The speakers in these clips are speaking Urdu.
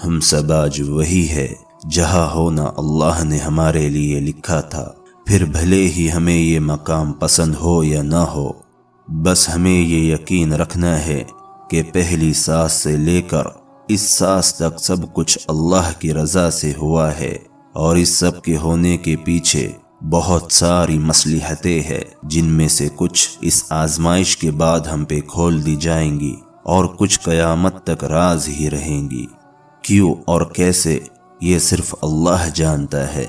ہم سب آج وہی ہے جہاں ہونا اللہ نے ہمارے لیے لکھا تھا، پھر بھلے ہی ہمیں یہ مقام پسند ہو یا نہ ہو، بس ہمیں یہ یقین رکھنا ہے کہ پہلی سانس سے لے کر اس سانس تک سب کچھ اللہ کی رضا سے ہوا ہے، اور اس سب کے ہونے کے پیچھے بہت ساری مصلحتیں ہیں، جن میں سے کچھ اس آزمائش کے بعد ہم پہ کھول دی جائیں گی اور کچھ قیامت تک راز ہی رہیں گی۔ کیوں اور کیسے یہ صرف اللہ جانتا ہے،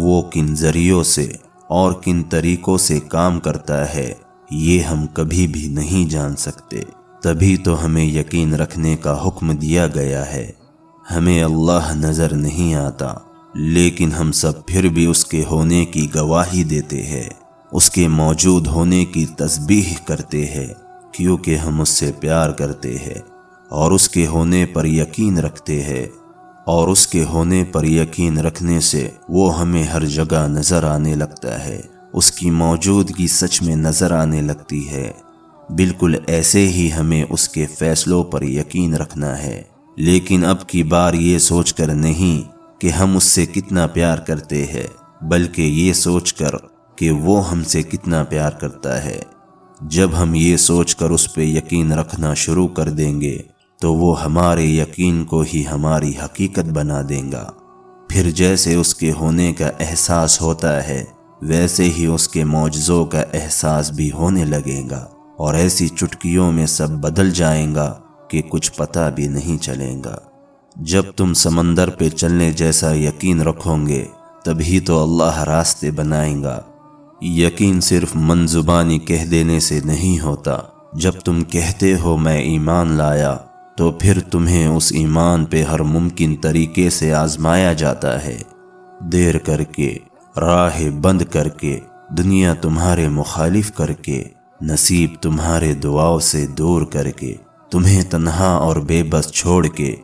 وہ کن ذریعوں سے اور کن طریقوں سے کام کرتا ہے یہ ہم کبھی بھی نہیں جان سکتے، تبھی تو ہمیں یقین رکھنے کا حکم دیا گیا ہے۔ ہمیں اللہ نظر نہیں آتا، لیکن ہم سب پھر بھی اس کے ہونے کی گواہی دیتے ہیں، اس کے موجود ہونے کی تسبیح کرتے ہیں، کیونکہ ہم اس سے پیار کرتے ہیں اور اس کے ہونے پر یقین رکھتے ہیں، اور اس کے ہونے پر یقین رکھنے سے وہ ہمیں ہر جگہ نظر آنے لگتا ہے، اس کی موجودگی سچ میں نظر آنے لگتی ہے۔ بالکل ایسے ہی ہمیں اس کے فیصلوں پر یقین رکھنا ہے، لیکن اب کی بار یہ سوچ کر نہیں کہ ہم اس سے کتنا پیار کرتے ہیں، بلکہ یہ سوچ کر کہ وہ ہم سے کتنا پیار کرتا ہے۔ جب ہم یہ سوچ کر اس پہ یقین رکھنا شروع کر دیں گے تو وہ ہمارے یقین کو ہی ہماری حقیقت بنا دیں گا۔ پھر جیسے اس کے ہونے کا احساس ہوتا ہے، ویسے ہی اس کے معجزوں کا احساس بھی ہونے لگے گا، اور ایسی چٹکیوں میں سب بدل جائیں گا کہ کچھ پتہ بھی نہیں چلے گا۔ جب تم سمندر پہ چلنے جیسا یقین رکھو گے تبھی تو اللہ راستے بنائیں گا۔ یقین صرف من زبانی کہہ دینے سے نہیں ہوتا، جب تم کہتے ہو میں ایمان لایا تو پھر تمہیں اس ایمان پہ ہر ممکن طریقے سے آزمایا جاتا ہے، دیر کر کے، راہ بند کر کے، دنیا تمہارے مخالف کر کے، نصیب تمہارے دعاؤں سے دور کر کے، تمہیں تنہا اور بے بس چھوڑ کے۔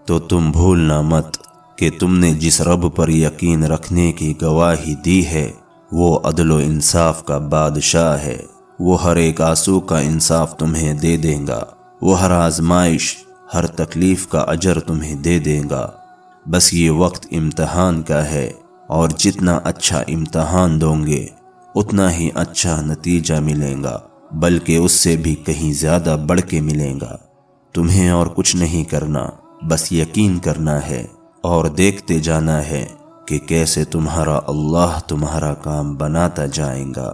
تو تم بھولنا مت کہ تم نے جس رب پر یقین رکھنے کی گواہی دی ہے وہ عدل و انصاف کا بادشاہ ہے، وہ ہر ایک آنسو کا انصاف تمہیں دے دے گا، وہ ہر آزمائش، ہر تکلیف کا اجر تمہیں دے دے گا۔ بس یہ وقت امتحان کا ہے، اور جتنا اچھا امتحان دو گے اتنا ہی اچھا نتیجہ ملے گا، بلکہ اس سے بھی کہیں زیادہ بڑھ کے ملے گا۔ تمہیں اور کچھ نہیں کرنا، بس یقین کرنا ہے اور دیکھتے جانا ہے کہ کیسے تمہارا اللہ تمہارا کام بناتا جائے گا۔